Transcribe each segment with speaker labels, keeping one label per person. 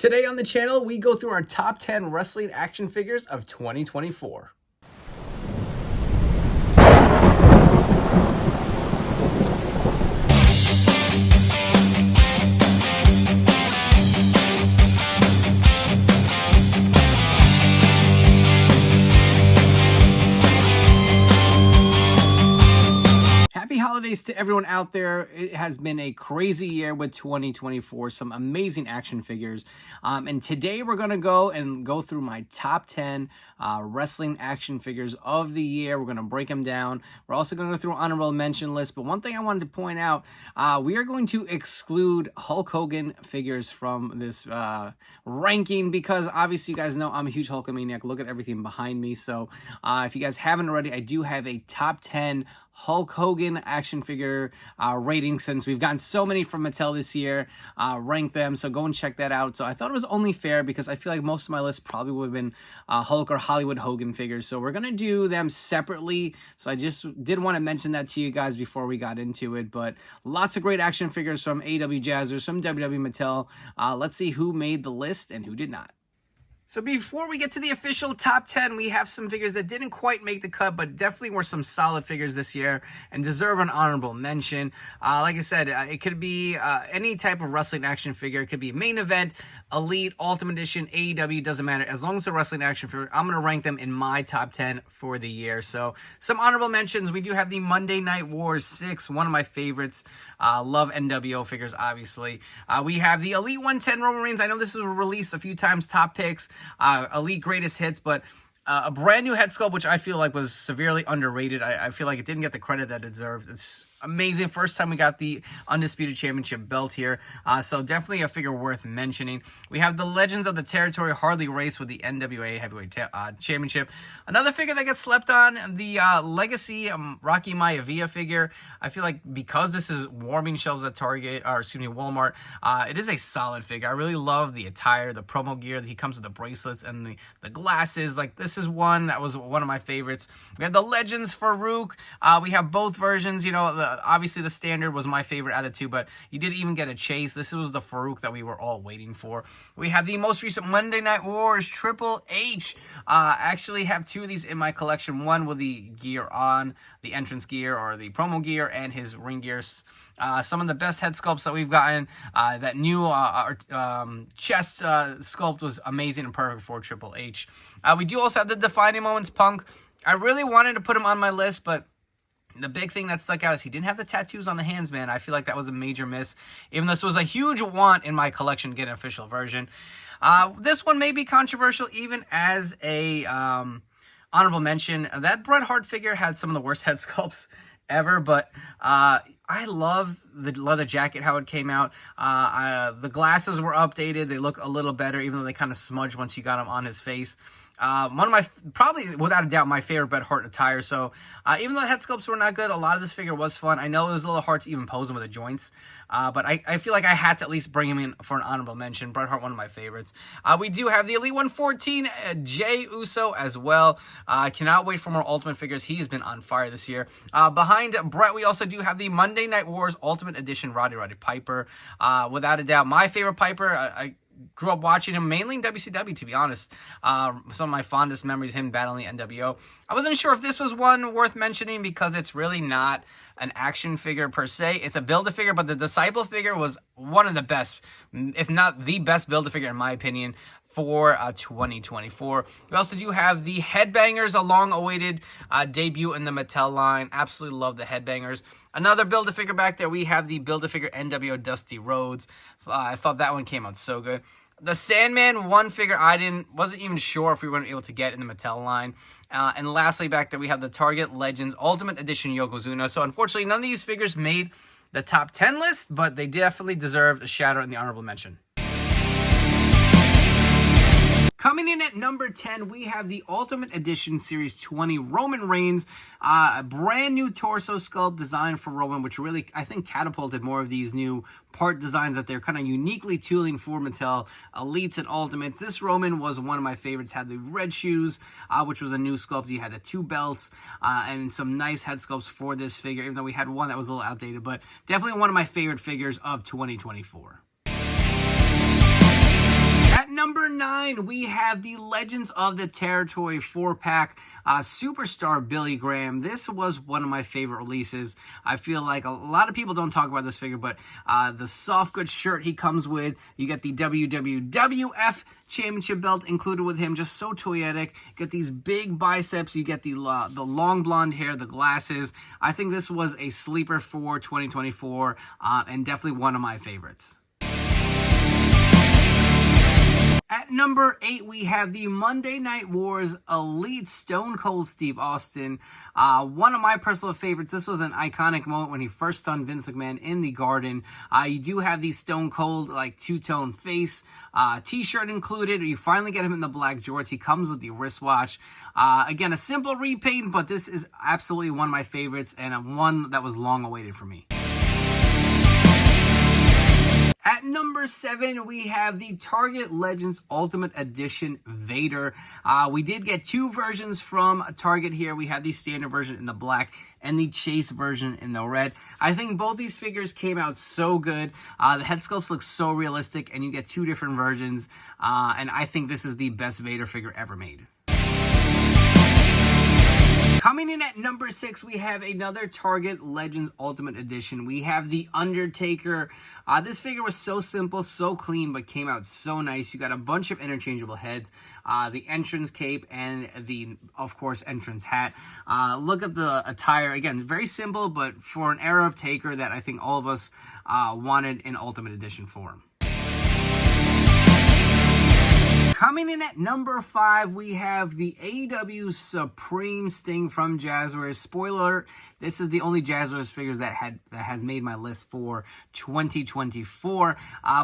Speaker 1: Today on the channel, we go through our top 10 wrestling action figures of 2024. Happy holidays to everyone out there. It has been a crazy year with 2024, some amazing action figures. And today we're going to go through my top 10 wrestling action figures of the year. We're going to break them down. We're also going to go through an honorable mention list. But one thing I wanted to point out, we are going to exclude Hulk Hogan figures from this ranking because obviously you guys know I'm a huge Hulkamaniac. Look at everything behind me. So if you guys haven't already, I do have a top 10 Hulk Hogan action figure rating, since we've gotten so many from Mattel this year. Rank them, so go and check that out. So I thought it was only fair because I feel like most of my list probably would have been Hulk or Hollywood Hogan figures. So we're gonna do them separately. So I just did want to mention that to you guys before we got into it. But lots of great action figures from AW Jazzers, from WWE Mattel. Let's see who made the list and who did not. So before we get to the official top 10, we have some figures that didn't quite make the cut, but definitely were some solid figures this year and deserve an honorable mention. Like I said, it could be any type of wrestling action figure. It could be main event, Elite, Ultimate Edition, AEW, doesn't matter. As long as it's a wrestling action figure, I'm going to rank them in my top 10 for the year. So some honorable mentions. We do have the Monday Night Wars 6, one of my favorites. Love NWO figures, obviously. We have the Elite 110 Roman Reigns. I know this was released a few times, top picks. Elite Greatest Hits, but a brand new head sculpt, which I feel like was severely underrated. I feel like it didn't get the credit that it deserved. It's amazing. First time we got the Undisputed Championship belt here. So definitely a figure worth mentioning. We have the Legends of the Territory Harley Race with the NWA Heavyweight Championship. Another figure that gets slept on, the Legacy Rocky Maivia figure. I feel like because this is warming shelves at Target, or excuse me, Walmart, it is a solid figure. I really love the attire, the promo gear. He comes with the bracelets and the glasses. Like, this is one that was one of my favorites. We have the Legends Farouk. We have both versions. You know, obviously the standard was my favorite out of the two, but you did even get a chase. This was the Farouk that we were all waiting for. We have the most recent Monday Night Wars Triple H. I actually have two of these in my collection. One with the gear on, the entrance gear or the promo gear, and his ring gears. Some of the best head sculpts that we've gotten. That new chest sculpt was amazing and perfect for Triple H. We do also have the Defining Moments Punk. I really wanted to put him on my list, but the big thing that stuck out is he didn't have the tattoos on the hands, man. I feel like that was a major miss, even though this was a huge want in my collection to get an official version. This one may be controversial, even as a honorable mention. That Bret Hart figure had some of the worst head sculpts ever, but I love the leather jacket, how it came out. The glasses were updated. They look a little better, even though they kind of smudged once you got them on his face. One of my, probably without a doubt, my favorite Bret Hart attire. So even though the head sculpts were not good, a lot of this figure was fun. I know it was a little hard to even pose him with the joints, but I feel like I had to at least bring him in for an honorable mention. Bret Hart, one of my favorites. We do have the Elite 114 Jey Uso as well. I cannot wait for more Ultimate figures. He has been on fire this year. Behind Bret, we also do have the Monday Night Wars Ultimate Edition Roddy Piper. Without a doubt, my favorite Piper. I grew up watching him mainly in WCW, to be honest. Some of my fondest memories, him battling NWO. I wasn't sure if this was one worth mentioning because it's really not an action figure per se. It's a Build-A-Figure, but the Disciple figure was one of the best, if not the best Build-A-Figure in my opinion, for 2024. We also do have the Headbangers, a long-awaited debut in the Mattel line. Absolutely love the Headbangers. Another Build-A-Figure back there, we have the Build-A-Figure NWO Dusty Rhodes. I thought that one came out so good. The Sandman one figure I wasn't even sure if we weren't able to get in the Mattel line. And lastly, back there we have the Target Legends Ultimate Edition Yokozuna. So unfortunately, none of these figures made the top 10 list, but they definitely deserved a shout out in the honorable mention. Coming in at number 10, we have the Ultimate Edition Series 20 Roman Reigns. A brand new torso sculpt designed for Roman, which really, I think, catapulted more of these new part designs that they're kind of uniquely tooling for Mattel, Elites and Ultimates. This Roman was one of my favorites. Had the red shoes, which was a new sculpt. He had the two belts and some nice head sculpts for this figure, even though we had one that was a little outdated, but definitely one of my favorite figures of 2024. number 9, we have the Legends of the Territory 4-pack Superstar Billy Graham. This was one of my favorite releases. I feel like a lot of people don't talk about this figure, but the soft goods shirt he comes with, you get the WWF Championship belt included with him, just so toyetic. Get these big biceps, you get the long blonde hair, the glasses. I think this was a sleeper for 2024 and definitely one of my favorites. At number 8, we have the Monday Night Wars Elite Stone Cold Steve Austin. One of my personal favorites. This was an iconic moment when he first stunned Vince McMahon in the Garden. You do have the Stone Cold, like, two-tone face t-shirt included. You finally get him in the black jorts. He comes with the wristwatch. Again, a simple repaint, but this is absolutely one of my favorites and one that was long awaited for me. At number 7, we have the Target Legends Ultimate Edition Vader. We did get 2 versions from Target here. We have the standard version in the black and the chase version in the red. I think both these figures came out so good. The head sculpts look so realistic, and you get 2 different versions. And I think this is the best Vader figure ever made. Coming in at number 6, we have another Target Legends Ultimate Edition. We have the Undertaker. This figure was so simple, so clean, but came out so nice. You got a bunch of interchangeable heads, the entrance cape, and the, of course, entrance hat. Look at the attire. Again, very simple, but for an era of Taker that I think all of us wanted an Ultimate Edition for him. Coming in at number 5, we have the AEW Supreme Sting from Jazzwares. Spoiler alert, this is the only Jazzwares figures that has made my list for 2024.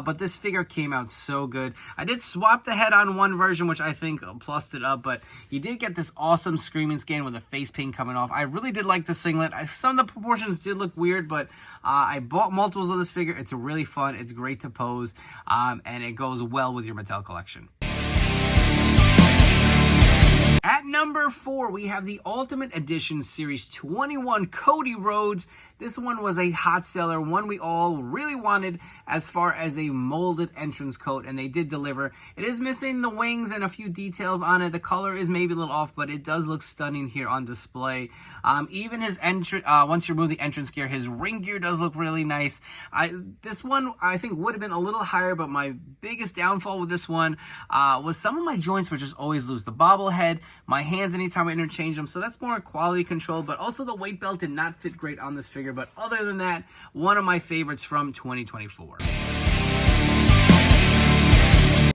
Speaker 1: But this figure came out so good. I did swap the head on one version, which I think plussed it up, but you did get this awesome screaming skin with the face paint coming off. I really did like the singlet. Some of the proportions did look weird, but I bought multiples of this figure. It's really fun. It's great to pose, and it goes well with your Mattel collection. At number 4, we have the Ultimate Edition Series 21 Cody Rhodes. This one was a hot seller, one we all really wanted as far as a molded entrance coat, and they did deliver. It is missing the wings and a few details on it. The color is maybe a little off, but it does look stunning here on display. Even his entrance, once you remove the entrance gear, his ring gear does look really nice. This one, I think, would have been a little higher, but my biggest downfall with this one was some of my joints were just always loose. The bobblehead, my hands anytime I interchange them, so that's more quality control, but also the weight belt did not fit great on this figure. But other than that, one of my favorites from 2024.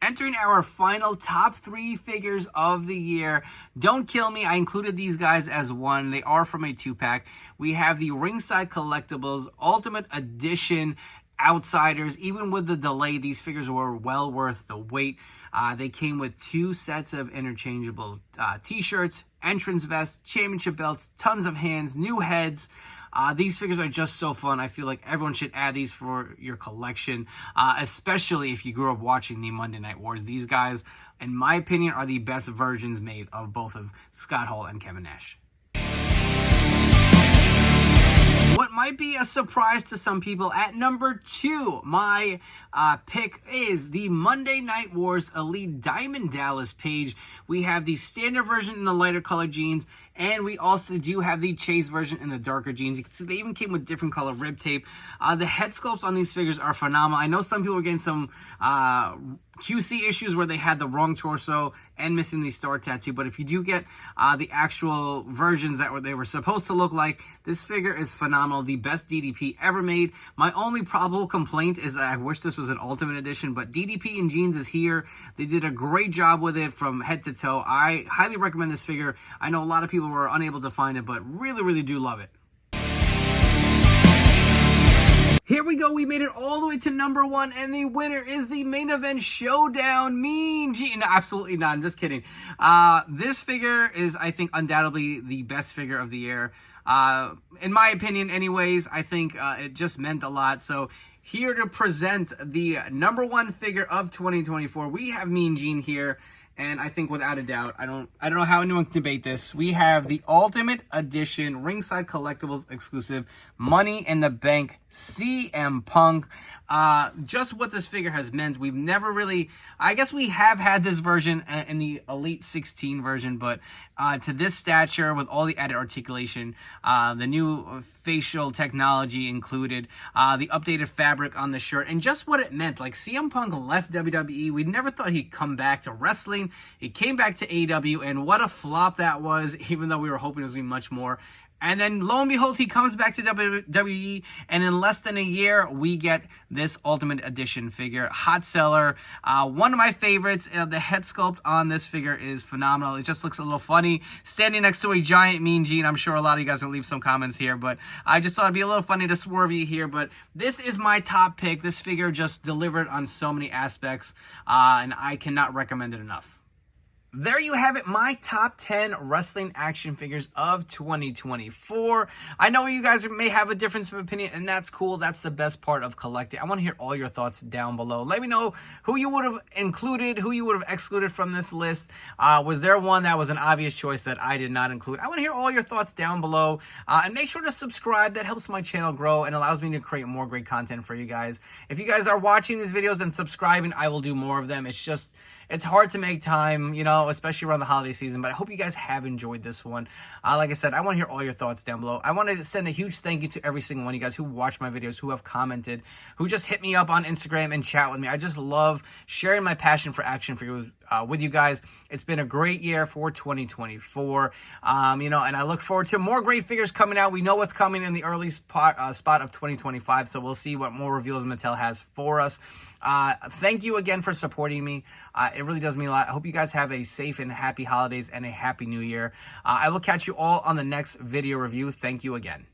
Speaker 1: Entering our final top 3 figures of the year. Don't kill me, I included these guys as one. They are from a 2-pack. We have the Ringside Collectibles Ultimate Edition Outsiders. Even with the delay, these figures were well worth the wait. They came with 2 sets of interchangeable t-shirts, entrance vests, championship belts, tons of hands, new heads. These figures are just so fun. I feel like everyone should add these for your collection, especially if you grew up watching the Monday Night Wars. These guys, in my opinion, are the best versions made of both of Scott Hall and Kevin Nash. What might be a surprise to some people, at number 2, my pick is the Monday Night Wars Elite Diamond Dallas Page. We have the standard version in the lighter color jeans, and we also do have the chase version in the darker jeans. You can see they even came with different color rib tape. The head sculpts on these figures are phenomenal. I know some people are getting some QC issues where they had the wrong torso and missing the star tattoo, but if you do get the actual versions that they were supposed to look like, this figure is phenomenal. The best DDP ever made. My only probable complaint is that I wish this was an Ultimate Edition, but DDP in jeans is here. They did a great job with it from head to toe. I highly recommend this figure. I know a lot of people were unable to find it, but really do love it. Here we go. We made it all the way to number 1, and the winner is the main event showdown, Mean Gene. No, absolutely not. I'm just kidding. This figure is, I think, undoubtedly the best figure of the year. In my opinion, anyways, I think it just meant a lot. So here to present the number 1 figure of 2024, we have Mean Gene here. And I think without a doubt, I don't know how anyone can debate this. We have the Ultimate Edition Ringside Collectibles exclusive Money in the Bank CM Punk. Just what this figure has meant. We've never really, I guess we have had this version in the Elite 16 version, but to this stature with all the added articulation, the new facial technology included, the updated fabric on the shirt, and just what it meant. Like, CM Punk left WWE. We never thought he'd come back to wrestling. He came back to AEW, and what a flop that was, even though we were hoping it was going to be much more. And then, lo and behold, he comes back to WWE, and in less than a year, we get this Ultimate Edition figure. Hot seller. One of my favorites. The head sculpt on this figure is phenomenal. It just looks a little funny. Standing next to a giant Mean Gene. I'm sure a lot of you guys will leave some comments here, but I just thought it'd be a little funny to swerve you here. But this is my top pick. This figure just delivered on so many aspects, and I cannot recommend it enough. There you have it, my top 10 wrestling action figures of 2024. I know you guys may have a difference of opinion, and that's cool. That's the best part of collecting. I want to hear all your thoughts down below. Let me know who you would have included, who you would have excluded from this list. Was there one that was an obvious choice that I did not include? I want to hear all your thoughts down below. And make sure to subscribe. That helps my channel grow and allows me to create more great content for you guys. If you guys are watching these videos and subscribing, I will do more of them. It's hard to make time, you know, especially around the holiday season, but I hope you guys have enjoyed this one. Like I said, I want to hear all your thoughts down below. I want to send a huge thank you to every single one of you guys who watch my videos, who have commented, who just hit me up on Instagram and chat with me. I just love sharing my passion for action figures with you guys. It's been a great year for 2024, you know, and I look forward to more great figures coming out. We know what's coming in the early spot of 2025, so we'll see what more reveals Mattel has for us. Thank you again for supporting me. It really does mean a lot. I hope you guys have a safe and happy holidays and a happy new year. I will catch you all on the next video review. Thank you again.